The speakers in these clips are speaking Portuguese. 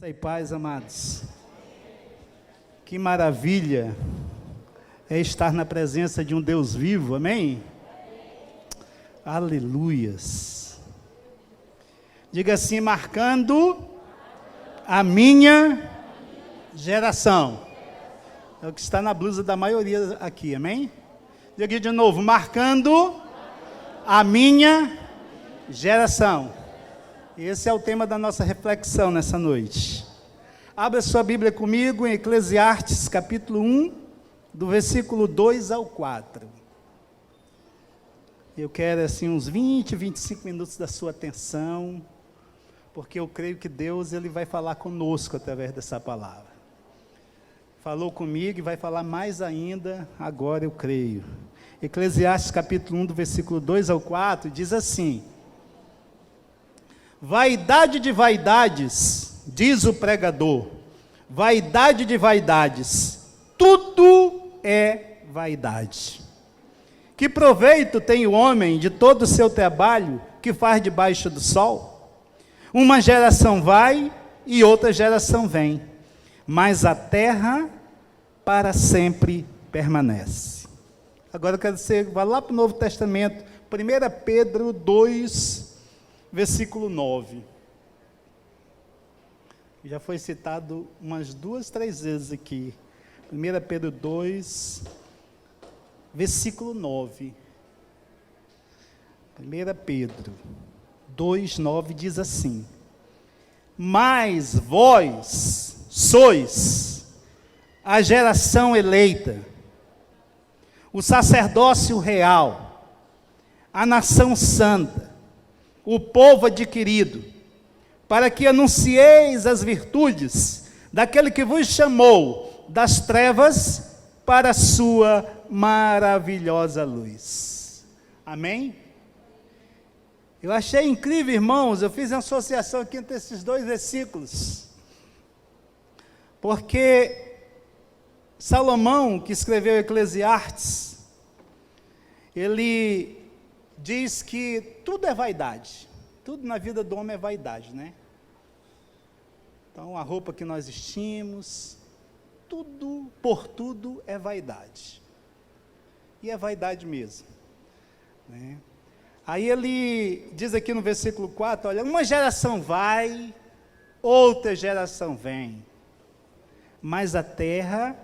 E paz, amados. Que maravilha é estar na presença de um Deus vivo, amém? Aleluias. Diga assim: marcando a minha geração. É o que está na blusa da maioria aqui, amém? Diga de novo: marcando a minha geração. Esse é o tema da nossa reflexão nessa noite. Abra sua Bíblia comigo em Eclesiastes, capítulo 1, do versículo 2 ao 4. Eu quero, assim, uns 20, 25 minutos da sua atenção, porque eu creio que Deus ele vai falar conosco através dessa palavra. Falou comigo e vai falar mais ainda, agora eu creio. Eclesiastes, capítulo 1, do versículo 2 ao 4, diz assim: vaidade de vaidades, diz o pregador, vaidade de vaidades, tudo é vaidade. Que proveito tem o homem de todo o seu trabalho que faz debaixo do sol? Uma geração vai e outra geração vem, mas a terra para sempre permanece. Agora eu quero que você vá lá para o Novo Testamento, 1 Pedro 2, versículo 9. Já foi citado umas 2, 3 vezes aqui. 1 Pedro 2, versículo 9. 1 Pedro 2, 9 diz assim: mas vós sois a geração eleita, o sacerdócio real, a nação santa, o povo adquirido, para que anuncieis as virtudes daquele que vos chamou das trevas para a sua maravilhosa luz. Amém? Eu achei incrível, irmãos, eu fiz uma associação aqui entre esses dois versículos, porque Salomão, que escreveu Eclesiastes, ele diz que tudo é vaidade, tudo na vida do homem é vaidade, né? Então, a roupa que nós vestimos, tudo, por tudo é vaidade, e é vaidade mesmo, né? Aí ele diz aqui no versículo 4, olha, uma geração vai, outra geração vem, mas a terra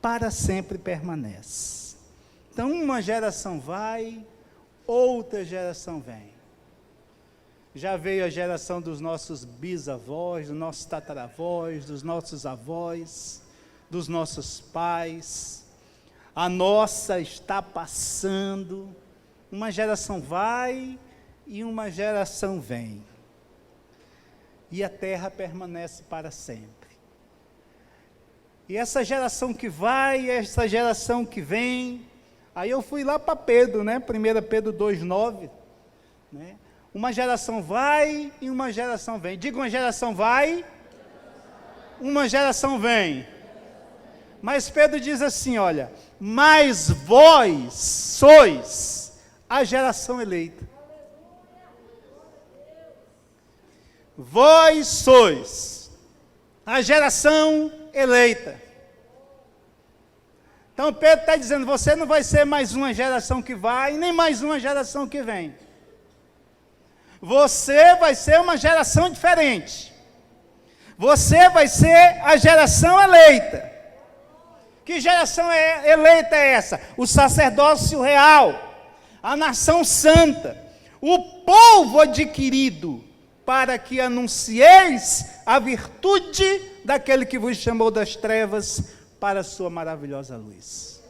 para sempre permanece. Então, uma geração vai, outra geração vem. Já veio a geração dos nossos bisavós, dos nossos tataravós, dos nossos avós, dos nossos pais. A nossa está passando. Uma geração vai e uma geração vem. E a terra permanece para sempre. E essa geração que vai, essa geração que vem. Aí eu fui lá para Pedro, né? 1 Pedro 2,9, né? Uma geração vai e uma geração vem. Diga, uma geração vai, uma geração vem. Mas Pedro diz assim, olha, mas vós sois a geração eleita. Vós sois a geração eleita. Então Pedro está dizendo, você não vai ser mais uma geração que vai, nem mais uma geração que vem. Você vai ser uma geração diferente. Você vai ser a geração eleita. Que geração eleita é essa? O sacerdócio real, a nação santa, o povo adquirido, para que anuncieis a virtude daquele que vos chamou das trevas para a sua maravilhosa luz.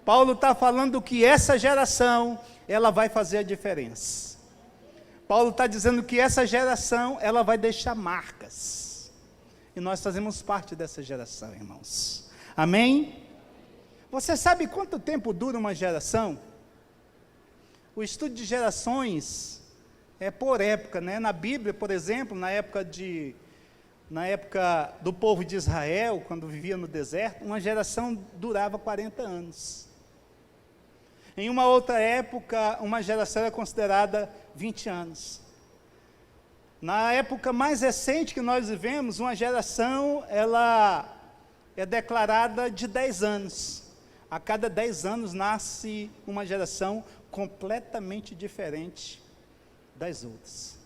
Paulo está falando que essa geração, ela vai fazer a diferença. Paulo está dizendo que essa geração, ela vai deixar marcas. E nós fazemos parte dessa geração, irmãos. Amém? Você sabe quanto tempo dura uma geração? O estudo de gerações é por época, né? Na Bíblia, por exemplo, na época do povo de Israel, quando vivia no deserto, uma geração durava 40 anos. Em uma outra época, uma geração era considerada 20 anos. Na época mais recente que nós vivemos, uma geração, ela é declarada de 10 anos. A cada 10 anos nasce uma geração completamente diferente das outras.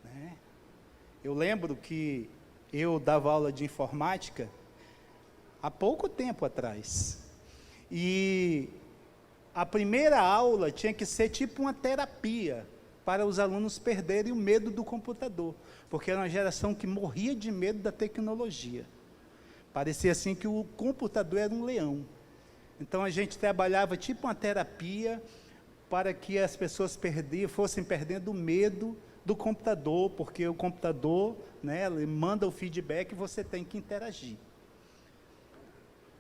Né? Eu lembro que eu dava aula de informática há pouco tempo atrás. E a primeira aula tinha que ser tipo uma terapia para os alunos perderem o medo do computador, porque era uma geração que morria de medo da tecnologia. Parecia assim que o computador era um leão. Então a gente trabalhava tipo uma terapia para que as pessoas fossem perdendo o medo do computador, porque o computador, né, ele manda o feedback e você tem que interagir.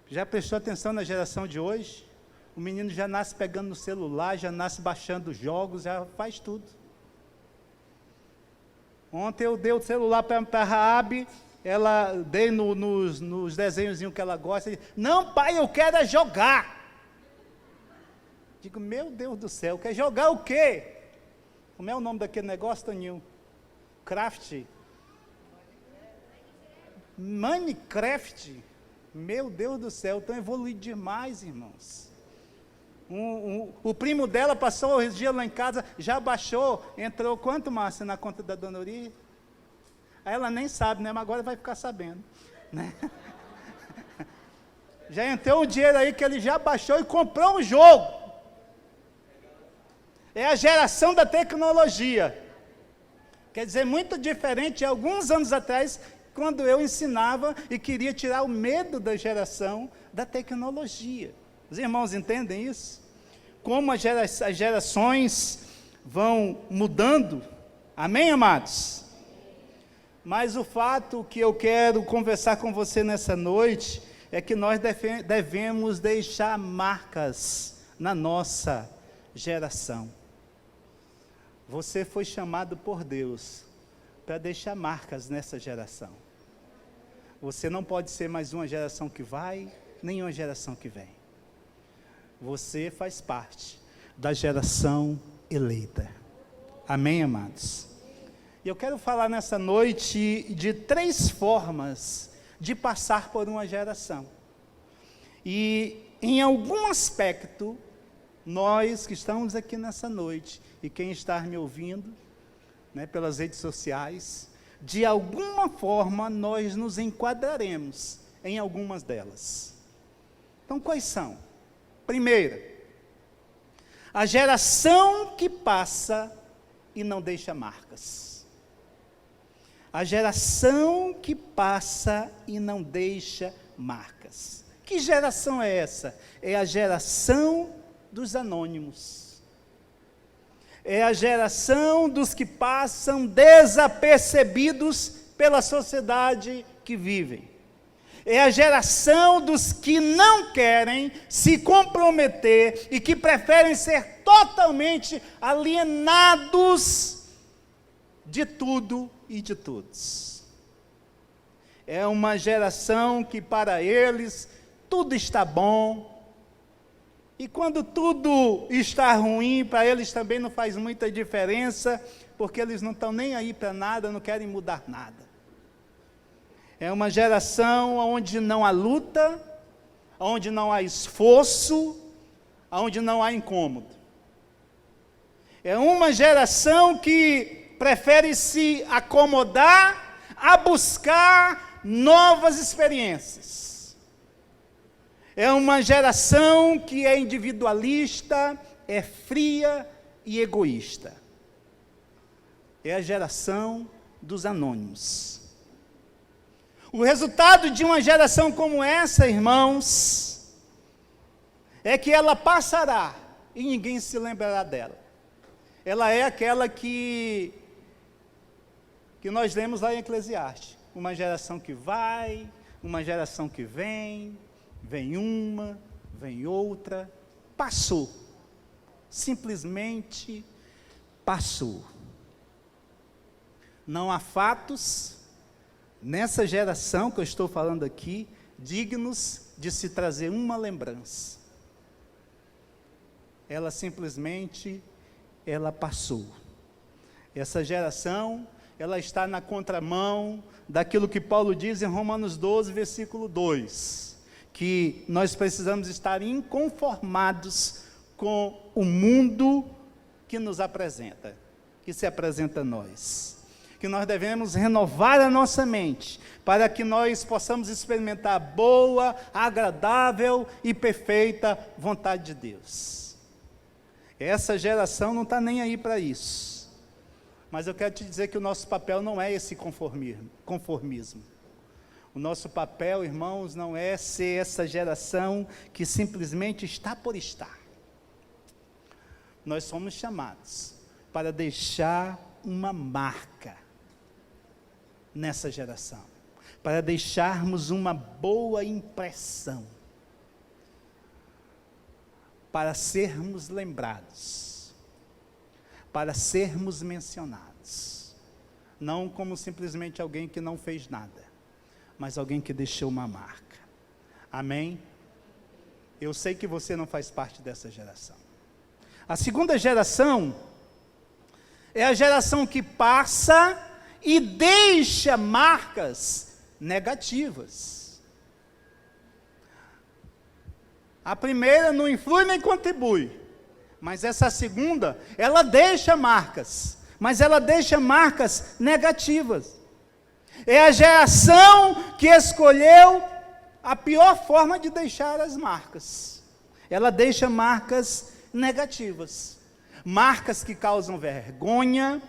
Já prestou atenção na geração de hoje? O menino já nasce pegando no celular, já nasce baixando jogos, já faz tudo. Ontem eu dei o celular para a Raabe, ela dei nos desenhozinhos que ela gosta. Não, pai, eu quero é jogar. Digo, meu Deus do céu, quer jogar o quê? Como é o nome daquele negócio, Toninho? Craft? Minecraft? Meu Deus do céu, estão evoluídos demais, irmãos. O primo dela passou o dia lá em casa, já baixou, entrou quanto, Márcia, na conta da Dona Uri? Aí ela nem sabe, né? Mas agora vai ficar sabendo. Né? Já entrou um dinheiro aí que ele já baixou e comprou um jogo. É a geração da tecnologia. Quer dizer, muito diferente de alguns anos atrás, quando eu ensinava e queria tirar o medo da geração da tecnologia. Os irmãos entendem isso? Como as gerações vão mudando. Amém, amados? Mas o fato que eu quero conversar com você nessa noite é que nós devemos deixar marcas na nossa geração. Você foi chamado por Deus para deixar marcas nessa geração. Você não pode ser mais uma geração que vai, nem uma geração que vem. Você faz parte da geração eleita. Amém, amados? E eu quero falar nessa noite de 3 formas de passar por uma geração. E em algum aspecto, nós que estamos aqui nessa noite, e quem está me ouvindo, né, pelas redes sociais, de alguma forma nós nos enquadraremos em algumas delas. Então, quais são? Primeira, a geração que passa e não deixa marcas. A geração que passa e não deixa marcas. Que geração é essa? É a geração dos anônimos. É a geração dos que passam desapercebidos pela sociedade que vivem. É a geração dos que não querem se comprometer e que preferem ser totalmente alienados de tudo e de todos. É uma geração que para eles tudo está bom, e quando tudo está ruim, para eles também não faz muita diferença, porque eles não estão nem aí para nada, não querem mudar nada. É uma geração onde não há luta, onde não há esforço, onde não há incômodo. É uma geração que prefere se acomodar a buscar novas experiências. É uma geração que é individualista, é fria e egoísta. É a geração dos anônimos. O resultado de uma geração como essa, irmãos, é que ela passará e ninguém se lembrará dela. Ela é aquela que nós lemos lá em Eclesiastes. Uma geração que vai, uma geração que vem uma, vem outra, passou. Simplesmente passou. Não há fatos nessa geração que eu estou falando aqui, dignos de se trazer uma lembrança. Ela simplesmente, ela passou. Essa geração ela está na contramão daquilo que Paulo diz em Romanos 12, versículo 2, que nós precisamos estar inconformados com o mundo que nos apresenta, que se apresenta a nós. Que nós devemos renovar a nossa mente, para que nós possamos experimentar a boa, agradável e perfeita vontade de Deus. Essa geração não está nem aí para isso. Mas eu quero te dizer que o nosso papel não é esse conformismo. O nosso papel, irmãos, não é ser essa geração que simplesmente está por estar. Nós somos chamados para deixar uma marca nessa geração, para deixarmos uma boa impressão, para sermos lembrados, para sermos mencionados, não como simplesmente alguém que não fez nada, mas alguém que deixou uma marca. Amém? Eu sei que você não faz parte dessa geração. A segunda geração é a geração que passa e deixa marcas negativas. A primeira não influi nem contribui, mas essa segunda, ela deixa marcas, mas ela deixa marcas negativas. É a geração que escolheu a pior forma de deixar as marcas. Ela deixa marcas negativas, marcas que causam vergonha,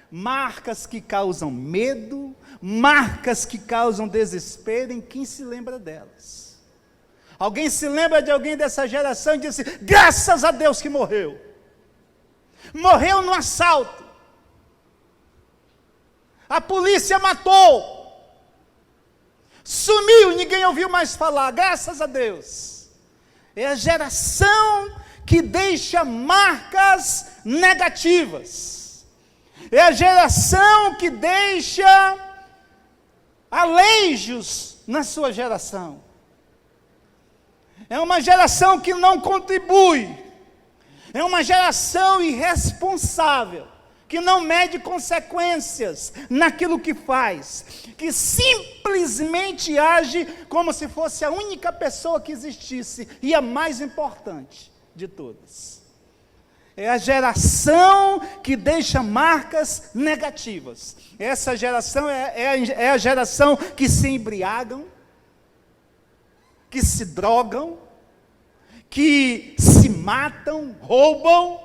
marcas que causam medo, marcas que causam desespero em quem se lembra delas. Alguém se lembra de alguém dessa geração e diz assim: graças a Deus que morreu. Morreu no assalto. A polícia matou. Sumiu, ninguém ouviu mais falar, graças a Deus. É a geração que deixa marcas negativas. É a geração que deixa aleijos na sua geração. É uma geração que não contribui. É uma geração irresponsável, que não mede consequências naquilo que faz, que simplesmente age como se fosse a única pessoa que existisse e a mais importante de todas. É a geração que deixa marcas negativas. Essa geração é a geração que se embriagam, que se drogam, que se matam, roubam.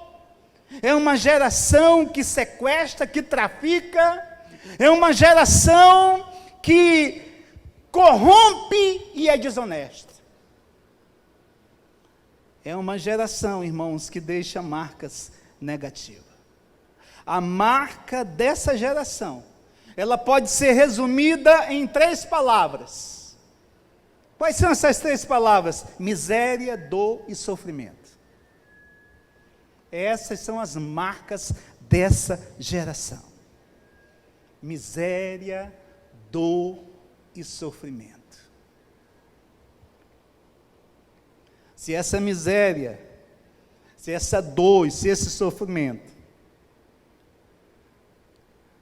É uma geração que sequestra, que trafica. É uma geração que corrompe e é desonesta. É uma geração, irmãos, que deixa marcas negativas. A marca dessa geração, ela pode ser resumida em 3 palavras. Quais são essas 3 palavras? Miséria, dor e sofrimento. Essas são as marcas dessa geração. Miséria, dor e sofrimento. Se essa miséria, se essa dor e se esse sofrimento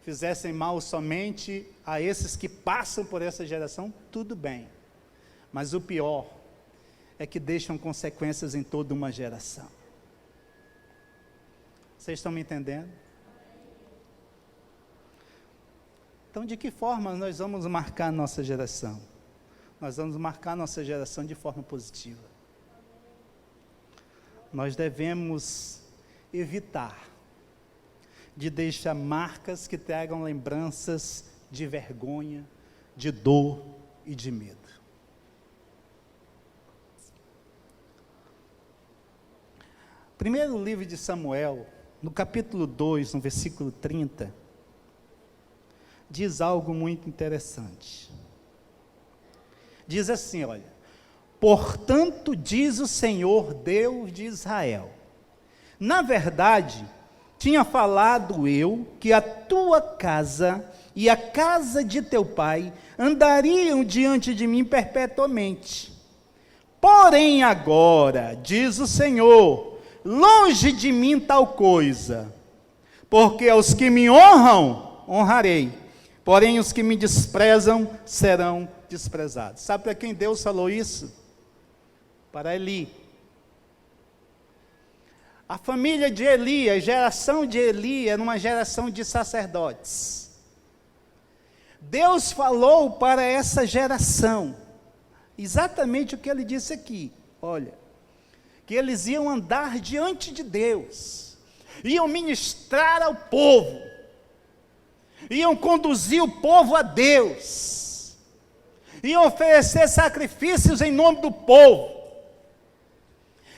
fizessem mal somente a esses que passam por essa geração, tudo bem. Mas o pior é que deixam consequências em toda uma geração. Vocês estão me entendendo? Então, de que forma nós vamos marcar a nossa geração? Nós vamos marcar a nossa geração de forma positiva. Nós devemos evitar de deixar marcas que tragam lembranças de vergonha, de dor e de medo. Primeiro livro de Samuel, no capítulo 2, no versículo 30, diz algo muito interessante. Diz assim, olha: portanto, diz o Senhor Deus de Israel, na verdade, tinha falado eu que a tua casa e a casa de teu pai andariam diante de mim perpetuamente. Porém agora, diz o Senhor, longe de mim tal coisa, porque aos que me honram honrarei, porém os que me desprezam serão desprezados. Sabe para quem Deus falou isso? Para Eli. A família de Eli, a geração de Eli, era uma geração de sacerdotes. Deus falou para essa geração exatamente o que ele disse aqui. Olha, que eles iam andar diante de Deus, iam ministrar ao povo, iam conduzir o povo a Deus, iam oferecer sacrifícios em nome do povo,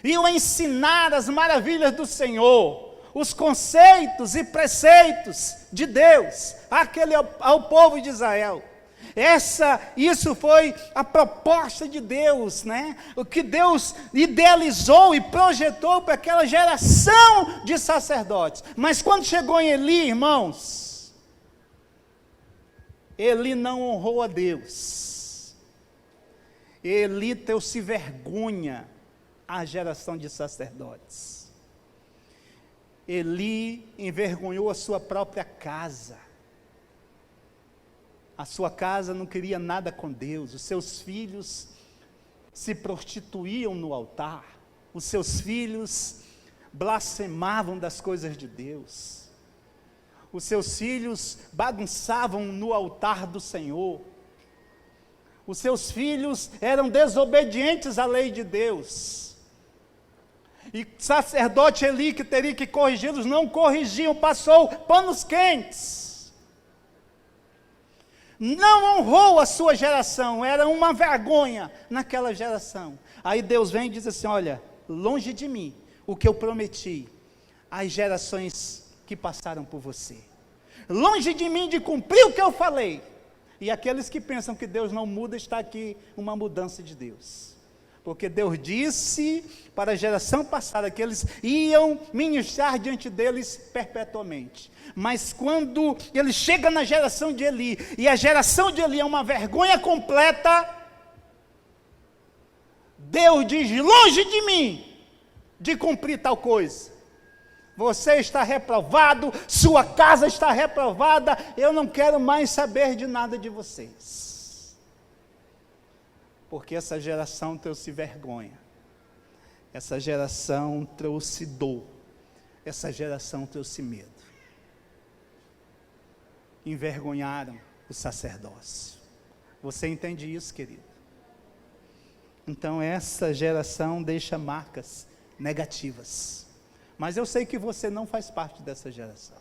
iam ensinar as maravilhas do Senhor, os conceitos e preceitos de Deus ao povo de Israel. Isso foi a proposta de Deus, né? O que Deus idealizou e projetou para aquela geração de sacerdotes. Mas quando chegou em Eli, irmãos, Eli não honrou a Deus. Eli trouxe vergonha à geração de sacerdotes. Eli envergonhou a sua própria casa. A sua casa não queria nada com Deus, os seus filhos se prostituíam no altar, os seus filhos blasfemavam das coisas de Deus, os seus filhos bagunçavam no altar do Senhor, os seus filhos eram desobedientes à lei de Deus, e sacerdote Eli, que teria que corrigi-los, não corrigiam, passou panos quentes. Não honrou a sua geração, era uma vergonha naquela geração. Aí Deus vem e diz assim: olha, longe de mim o que eu prometi às gerações que passaram por você, longe de mim de cumprir o que eu falei. E aqueles que pensam que Deus não muda, está aqui uma mudança de Deus, porque Deus disse para a geração passada que eles iam ministrar diante deles perpetuamente. Mas quando ele chega na geração de Eli, e a geração de Eli é uma vergonha completa, Deus diz: longe de mim de cumprir tal coisa. Você está reprovado, sua casa está reprovada, eu não quero mais saber de nada de vocês. Porque essa geração trouxe vergonha, essa geração trouxe dor, essa geração trouxe medo. Envergonharam o sacerdócio. Você entende isso, querido? Então essa geração deixa marcas negativas. Mas eu sei que você não faz parte dessa geração.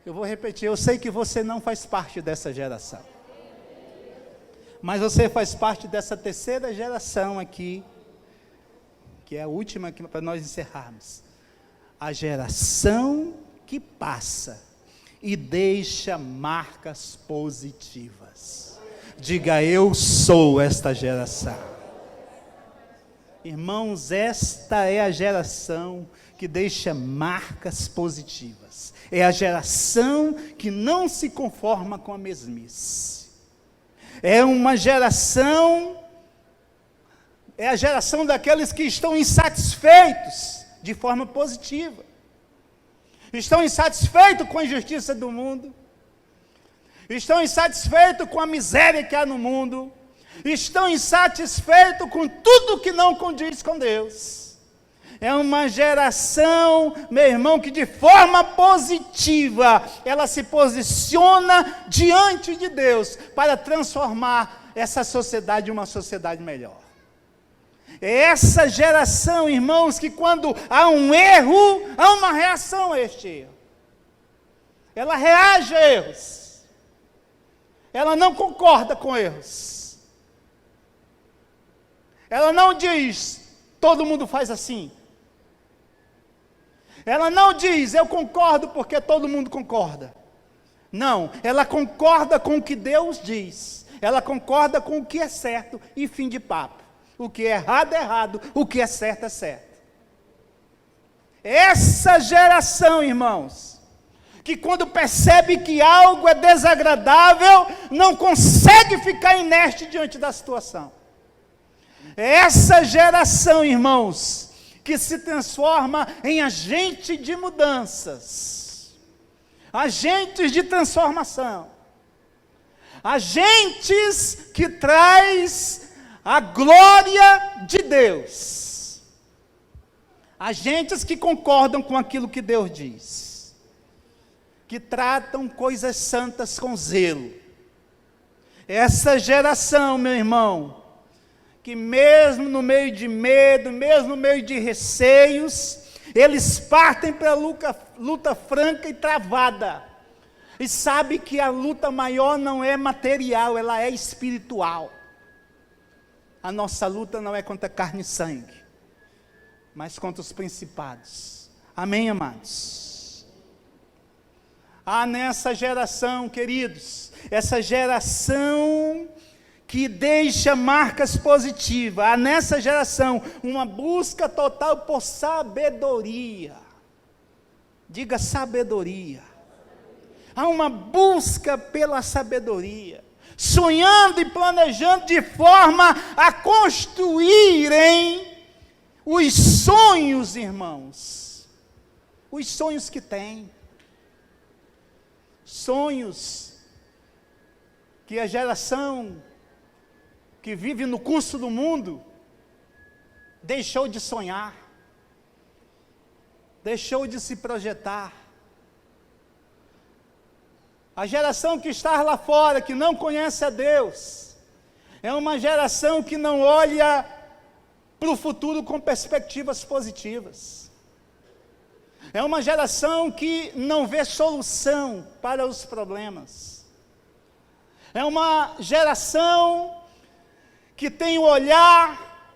Eu vou repetir, eu sei que você não faz parte dessa geração. Mas você faz parte dessa terceira geração aqui, que é a última aqui para nós encerrarmos. A geração que passa e deixa marcas positivas. Diga: eu sou esta geração. Irmãos, esta é a geração que deixa marcas positivas. É a geração que não se conforma com a mesmice. É uma geração, é a geração daqueles que estão insatisfeitos de forma positiva. Estão insatisfeitos com a injustiça do mundo, estão insatisfeitos com a miséria que há no mundo, estão insatisfeitos com tudo que não condiz com Deus. É uma geração, meu irmão, que de forma positiva, ela se posiciona diante de Deus, para transformar essa sociedade em uma sociedade melhor. É essa geração, irmãos, que quando há um erro, há uma reação a este erro. Ela reage a erros. Ela não concorda com erros. Ela não diz: todo mundo faz assim. Ela não diz: eu concordo porque todo mundo concorda. Não, ela concorda com o que Deus diz. Ela concorda com o que é certo e fim de papo. O que é errado é errado, o que é certo é certo. Essa geração, irmãos, que quando percebe que algo é desagradável, não consegue ficar inerte diante da situação. Essa geração, irmãos, que se transforma em agente de mudanças. agentes de transformação, agentes que traz a glória de Deus, agentes que concordam com aquilo que Deus diz, que tratam coisas santas com zelo. Essa geração, meu irmão, que mesmo no meio de medo, mesmo no meio de receios, eles partem para a luta franca e travada, e sabe que a luta maior não é material, ela é espiritual. A nossa luta não é contra carne e sangue, mas contra os principados. Amém, amados? Há nessa geração, queridos, essa geração que deixa marcas positivas, há nessa geração uma busca total por sabedoria. Diga sabedoria. Há uma busca pela sabedoria, sonhando e planejando de forma a construírem os sonhos, irmãos, os sonhos que têm, sonhos que a geração que vive no curso do mundo deixou de sonhar, deixou de se projetar. A geração que está lá fora, que não conhece a Deus, é uma geração que não olha para o futuro com perspectivas positivas. É uma geração que não vê solução para os problemas. É uma geração que tem o olhar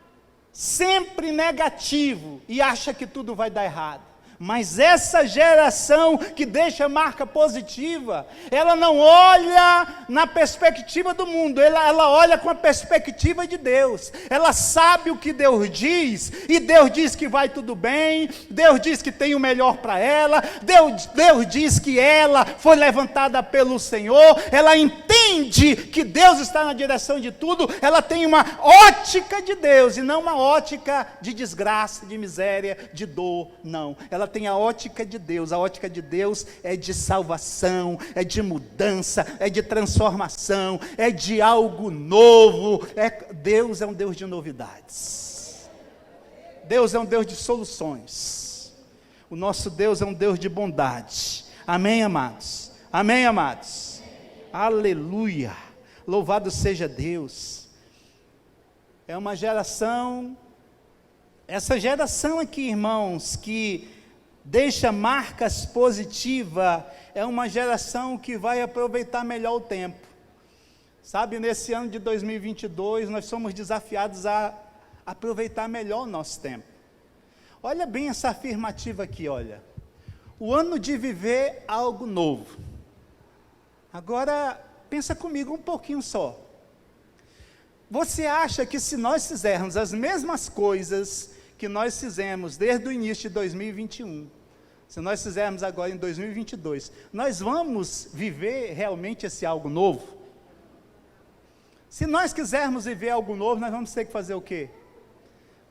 sempre negativo e acha que tudo vai dar errado. Mas essa geração que deixa marca positiva, ela não olha na perspectiva do mundo, ela olha com a perspectiva de Deus. Ela sabe o que Deus diz, e Deus diz que vai tudo bem, Deus diz que tem o melhor para ela, Deus diz que ela foi levantada pelo Senhor, ela entende que Deus está na direção de tudo, ela tem uma ótica de Deus, e não uma ótica de desgraça, de miséria, de dor, não. Ela tem a ótica de Deus. A ótica de Deus é de salvação, é de mudança, é de transformação, é de algo novo. Deus é um Deus de novidades. Deus é um Deus de soluções. O nosso Deus é um Deus de bondade. Amém, amados? Amém, amados? Aleluia! Louvado seja Deus. É uma geração, essa geração aqui, irmãos, que deixa marcas positivas, é uma geração que vai aproveitar melhor o tempo. Sabe, nesse ano de 2022, nós somos desafiados a aproveitar melhor o nosso tempo. Olha bem essa afirmativa aqui, olha. O ano de viver algo novo. Agora, pensa comigo um pouquinho só. Você acha que se nós fizermos as mesmas coisas que nós fizemos desde o início de 2021, se nós fizermos agora em 2022, nós vamos viver realmente esse algo novo? Se nós quisermos viver algo novo, nós vamos ter que fazer o quê?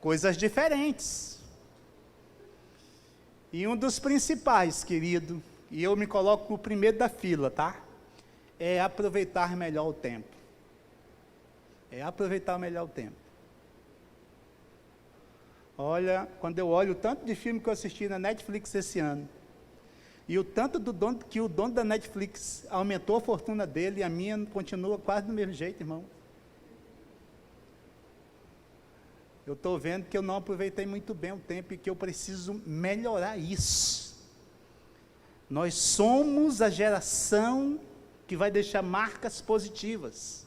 Coisas diferentes. E um dos principais, querido, e eu me coloco o primeiro da fila, tá? É aproveitar melhor o tempo. É aproveitar melhor o tempo. Olha, quando eu olho o tanto de filme que eu assisti na Netflix esse ano, e o tanto que o dono da Netflix aumentou a fortuna dele, e a minha continua quase do mesmo jeito, irmão. Eu estou vendo que eu não aproveitei muito bem o tempo e que eu preciso melhorar isso. Nós somos a geração que vai deixar marcas positivas.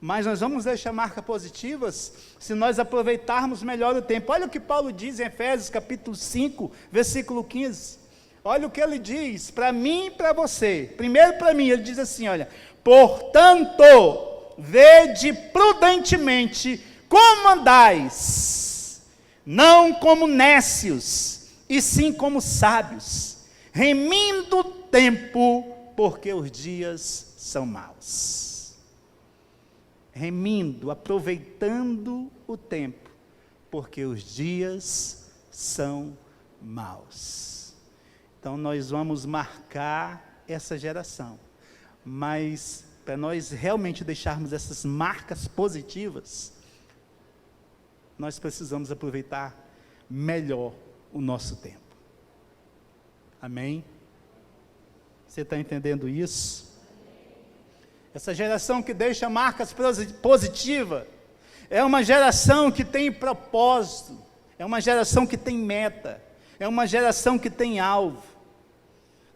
Mas nós vamos deixar marcas positivas se nós aproveitarmos melhor o tempo. Olha o que Paulo diz em Efésios capítulo 5, versículo 15. Olha o que ele diz, para mim e para você. Primeiro para mim, ele diz assim, olha. Portanto, vede prudentemente como andais, não como nécios, e sim como sábios, remindo o tempo, porque os dias são maus. Remindo, aproveitando o tempo, porque os dias são maus. Então nós vamos marcar essa geração. Mas, para nós realmente deixarmos essas marcas positivas, nós precisamos aproveitar melhor o nosso tempo. Amém? Você está entendendo isso? Essa geração que deixa marcas positivas é uma geração que tem propósito, é uma geração que tem meta, é uma geração que tem alvo.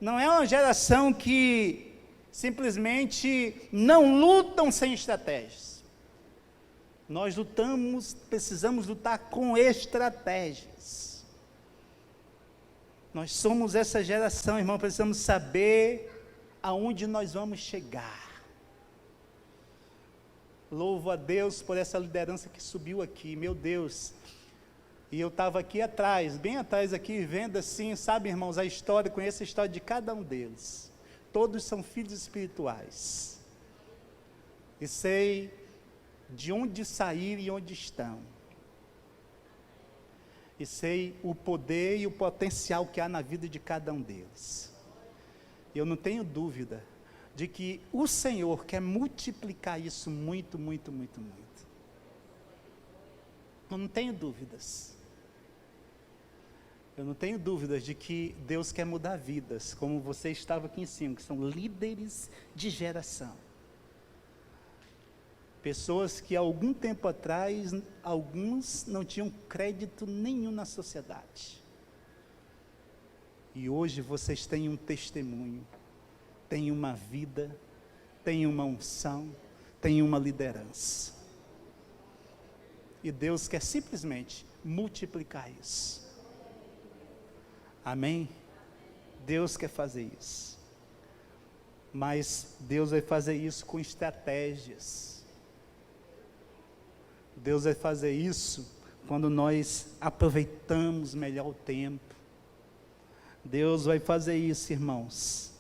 Não é uma geração que simplesmente não lutam sem estratégias. Nós precisamos lutar com estratégias. Nós somos essa geração, irmão, precisamos saber aonde nós vamos chegar. Louvo a Deus por essa liderança que subiu aqui, meu Deus. E eu estava aqui atrás, bem atrás aqui, vendo assim, sabe, irmãos, a história, conheço a história de cada um deles. Todos são filhos espirituais. E sei de onde saíram e onde estão. E sei o poder e o potencial que há na vida de cada um deles. E eu não tenho dúvida de que o Senhor quer multiplicar isso muito, muito, muito, muito. Eu não tenho dúvidas. Eu não tenho dúvidas de que Deus quer mudar vidas, como você estava aqui em cima, que são líderes de geração. Pessoas que há algum tempo atrás, alguns não tinham crédito nenhum na sociedade. E hoje vocês têm um testemunho, têm uma vida, têm uma unção, têm uma liderança. E Deus quer simplesmente multiplicar isso. Amém? Deus quer fazer isso. Mas Deus vai fazer isso com estratégias. Deus vai fazer isso quando nós aproveitamos melhor o tempo. Deus vai fazer isso, irmãos.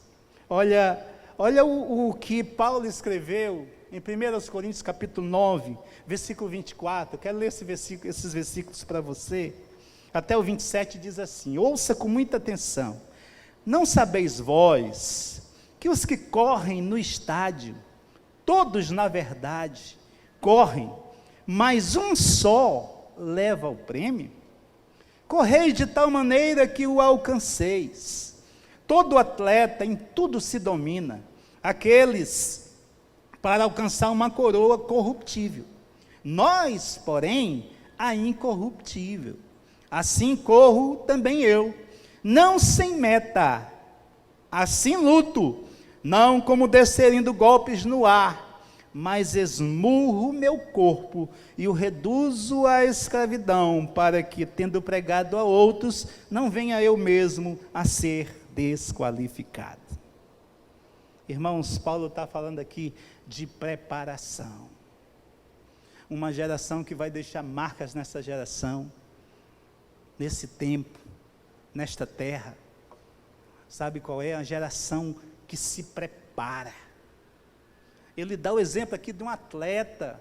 Olha o que Paulo escreveu em 1 Coríntios capítulo 9, versículo 24. Eu quero ler esses versículos para você. Até o 27 diz assim: ouça com muita atenção. Não sabeis vós que os que correm no estádio, todos na verdade correm, mas um só leva o prêmio? Correis de tal maneira que o alcanceis. Todo atleta em tudo se domina, aqueles para alcançar uma coroa corruptível. Nós, porém, a incorruptível. Assim corro também eu, não sem meta, assim luto, não como desferindo golpes no ar, mas esmurro meu corpo e o reduzo à escravidão, para que, tendo pregado a outros, não venha eu mesmo a ser desqualificado. Irmãos, Paulo está falando aqui de preparação. Uma geração que vai deixar marcas nessa geração, nesse tempo, nesta terra. Sabe qual é? A geração que se prepara. Ele dá o exemplo aqui de um atleta,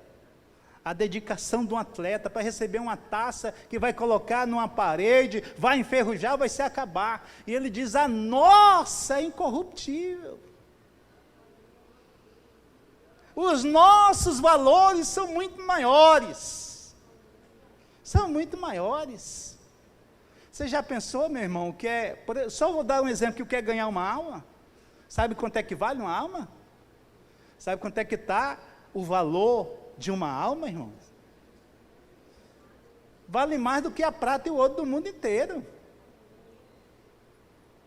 a dedicação de um atleta para receber uma taça que vai colocar numa parede, vai enferrujar, vai se acabar. E ele diz: a nossa é incorruptível. Os nossos valores são muito maiores. São muito maiores. Você já pensou, meu irmão, só vou dar um exemplo, que quer ganhar uma alma? Sabe quanto é que vale uma alma? Sabe quanto é que está o valor de uma alma, irmão? Vale mais do que a prata e o ouro do mundo inteiro.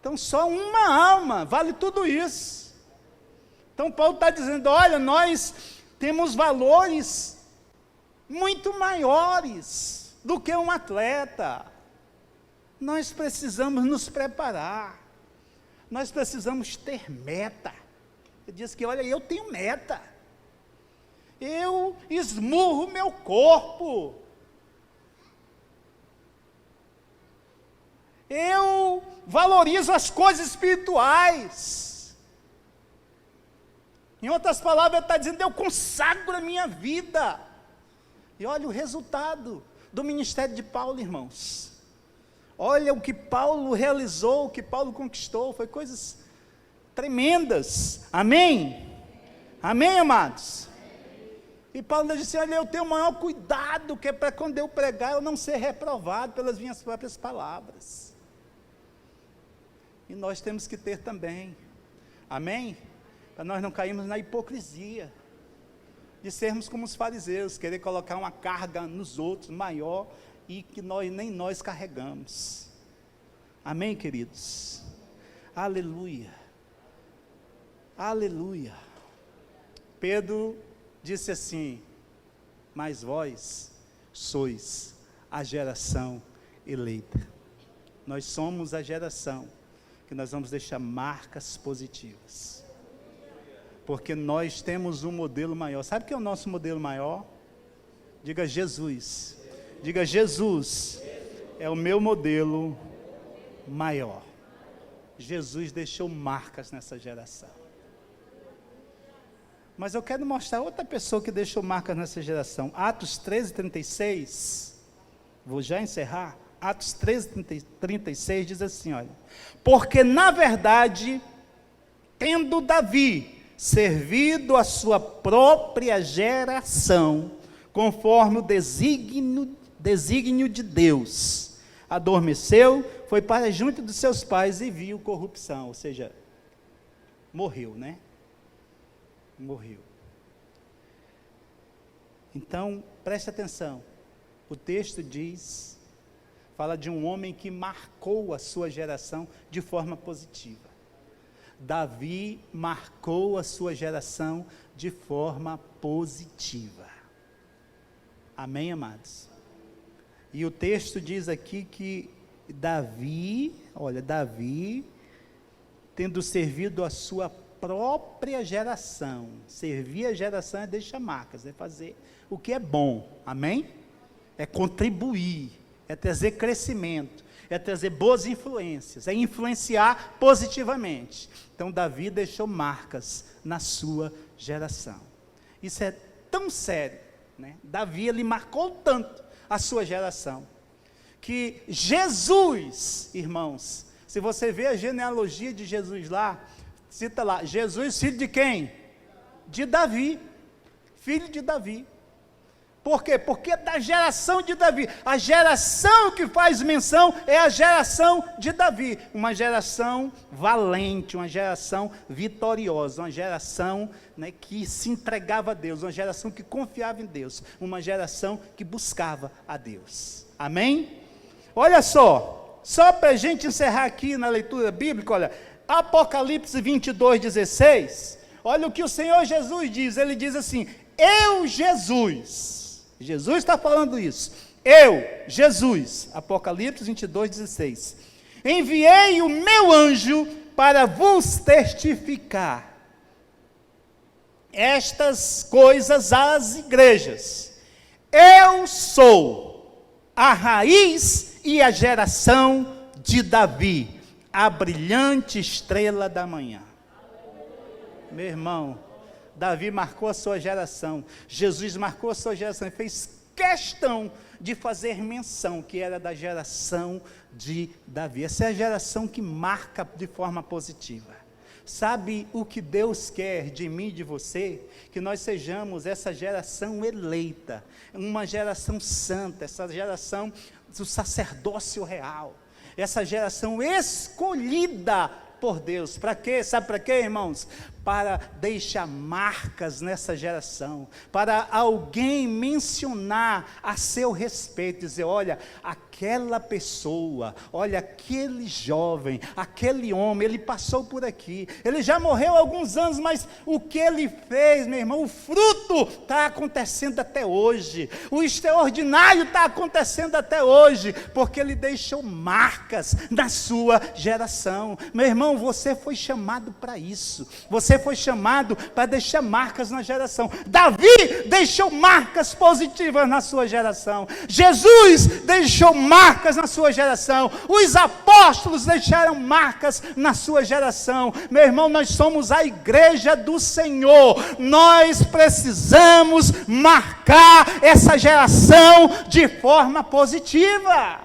Então só uma alma vale tudo isso. Então Paulo está dizendo: olha, nós temos valores muito maiores do que um atleta. Nós precisamos nos preparar, nós precisamos ter meta. Ele diz que, olha, eu tenho meta, eu esmurro meu corpo, eu valorizo as coisas espirituais. Em outras palavras, ele está dizendo: eu consagro a minha vida. E olha o resultado do ministério de Paulo, irmãos. Olha o que Paulo realizou, o que Paulo conquistou, foi coisas tremendas. Amém? Amém, amados? E Paulo disse, olha, eu tenho o maior cuidado, que é para quando eu pregar, eu não ser reprovado pelas minhas próprias palavras. E nós temos que ter também. Amém? Para nós não cairmos na hipocrisia de sermos como os fariseus, querer colocar uma carga nos outros maior e que nem nós carregamos. Amém, queridos? Aleluia. Aleluia. Pedro disse assim, mas vós sois a geração eleita. Nós somos a geração que nós vamos deixar marcas positivas. Porque nós temos um modelo maior. Sabe o que é o nosso modelo maior? Diga Jesus. Diga Jesus. É o meu modelo maior. Jesus deixou marcas nessa geração. Mas eu quero mostrar outra pessoa que deixou marcas nessa geração. Atos 13:36. Vou já encerrar. Atos 13:36 diz assim, olha. Porque na verdade, tendo Davi servido a sua própria geração, conforme o desígnio de Deus, adormeceu, foi para junto dos seus pais e viu corrupção, ou seja, morreu, né? Morreu. Então, preste atenção, o texto fala de um homem que marcou a sua geração de forma positiva. Davi marcou a sua geração de forma positiva. Amém, amados? E o texto diz aqui que Davi, tendo servido a sua própria geração, servir a geração é deixar marcas, é fazer o que é bom, amém? É contribuir, é trazer crescimento, é trazer boas influências, é influenciar positivamente. Então Davi deixou marcas na sua geração. Isso é tão sério, né? Davi, ele marcou tanto a sua geração, que Jesus, irmãos, se você vê a genealogia de Jesus lá, cita lá, Jesus filho de quem? De Davi, filho de Davi. Por quê? Porque da geração de Davi, a geração que faz menção é a geração de Davi, uma geração valente, uma geração vitoriosa, uma geração, né, que se entregava a Deus, uma geração que confiava em Deus, uma geração que buscava a Deus. Amém? Olha só para a gente encerrar aqui na leitura bíblica, olha, Apocalipse 22:16, olha o que o Senhor Jesus diz, ele diz assim, eu Jesus está falando isso, eu, Jesus, Apocalipse 22:16, enviei o meu anjo para vos testificar estas coisas às igrejas, eu sou a raiz e a geração de Davi, a brilhante estrela da manhã. Meu irmão, Davi marcou a sua geração, Jesus marcou a sua geração e fez questão de fazer menção que era da geração de Davi. Essa é a geração que marca de forma positiva. Sabe o que Deus quer de mim e de você? Que nós sejamos essa geração eleita, uma geração santa, essa geração do sacerdócio real, essa geração escolhida por Deus. Para quê? Sabe para quê, irmãos? Para deixar marcas nessa geração, para alguém mencionar a seu respeito, dizer, olha, aquela pessoa, olha, aquele jovem, aquele homem, ele passou por aqui, ele já morreu há alguns anos, mas o que ele fez, meu irmão, o fruto está acontecendo até hoje, o extraordinário está acontecendo até hoje, porque ele deixou marcas na sua geração. Meu irmão, você foi chamado para isso, você foi chamado para deixar marcas na geração. Davi deixou marcas positivas na sua geração, Jesus deixou marcas na sua geração, os apóstolos deixaram marcas na sua geração. Meu irmão, nós somos a igreja do Senhor, nós precisamos marcar essa geração de forma positiva.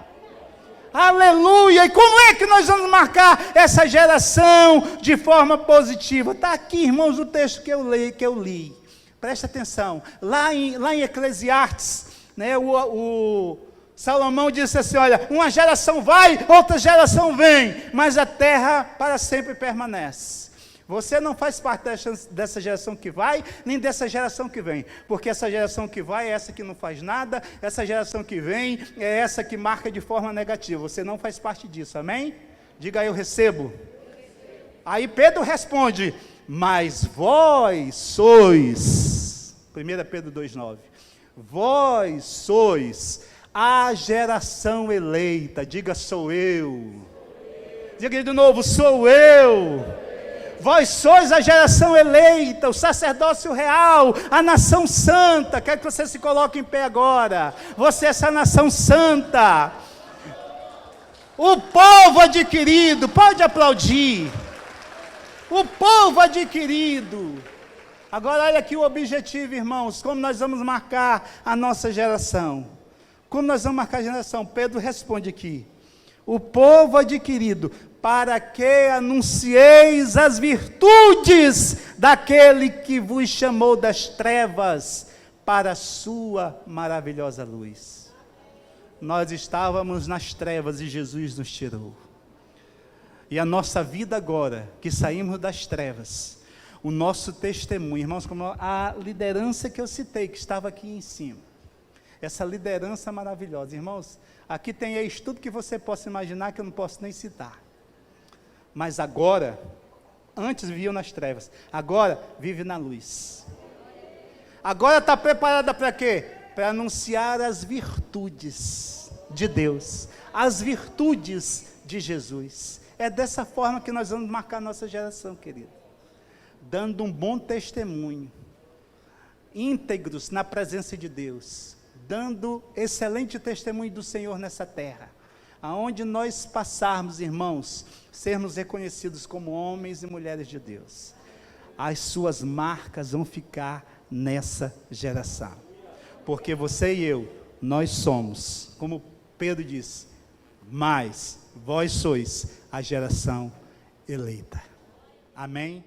Aleluia! E como é que nós vamos marcar essa geração de forma positiva? Está aqui, irmãos, o texto que eu li. Presta atenção. Lá em Eclesiastes, né, o Salomão disse assim, olha, uma geração vai, outra geração vem, mas a terra para sempre permanece. Você não faz parte dessa geração que vai, nem dessa geração que vem. Porque essa geração que vai é essa que não faz nada, essa geração que vem é essa que marca de forma negativa. Você não faz parte disso, amém? Diga aí, eu recebo. Aí Pedro responde, mas vós sois, 1 Pedro 2,9, vós sois a geração eleita. Diga, sou eu. Diga de novo, sou eu. Vós sois a geração eleita, o sacerdócio real, a nação santa. Quero que você se coloque em pé agora. Você é essa nação santa. O povo adquirido, pode aplaudir. O povo adquirido. Agora olha aqui o objetivo, irmãos, como nós vamos marcar a nossa geração. Como nós vamos marcar a geração? Pedro responde aqui. O povo adquirido, para que anuncieis as virtudes daquele que vos chamou das trevas para a sua maravilhosa luz. Nós estávamos nas trevas e Jesus nos tirou. E a nossa vida agora, que saímos das trevas, o nosso testemunho, irmãos, como a liderança que eu citei, que estava aqui em cima, essa liderança maravilhosa, irmãos, aqui tem eis tudo que você possa imaginar, que eu não posso nem citar. Mas agora, antes viviam nas trevas, agora vive na luz. Agora está preparada para quê? Para anunciar as virtudes de Deus, as virtudes de Jesus. É dessa forma que nós vamos marcar nossa geração, querido. Dando um bom testemunho, íntegros na presença de Deus, dando excelente testemunho do Senhor nessa terra. Aonde nós passarmos, irmãos, sermos reconhecidos como homens e mulheres de Deus. As suas marcas vão ficar nessa geração. Porque você e eu, nós somos, como Pedro disse, mas vós sois a geração eleita. Amém?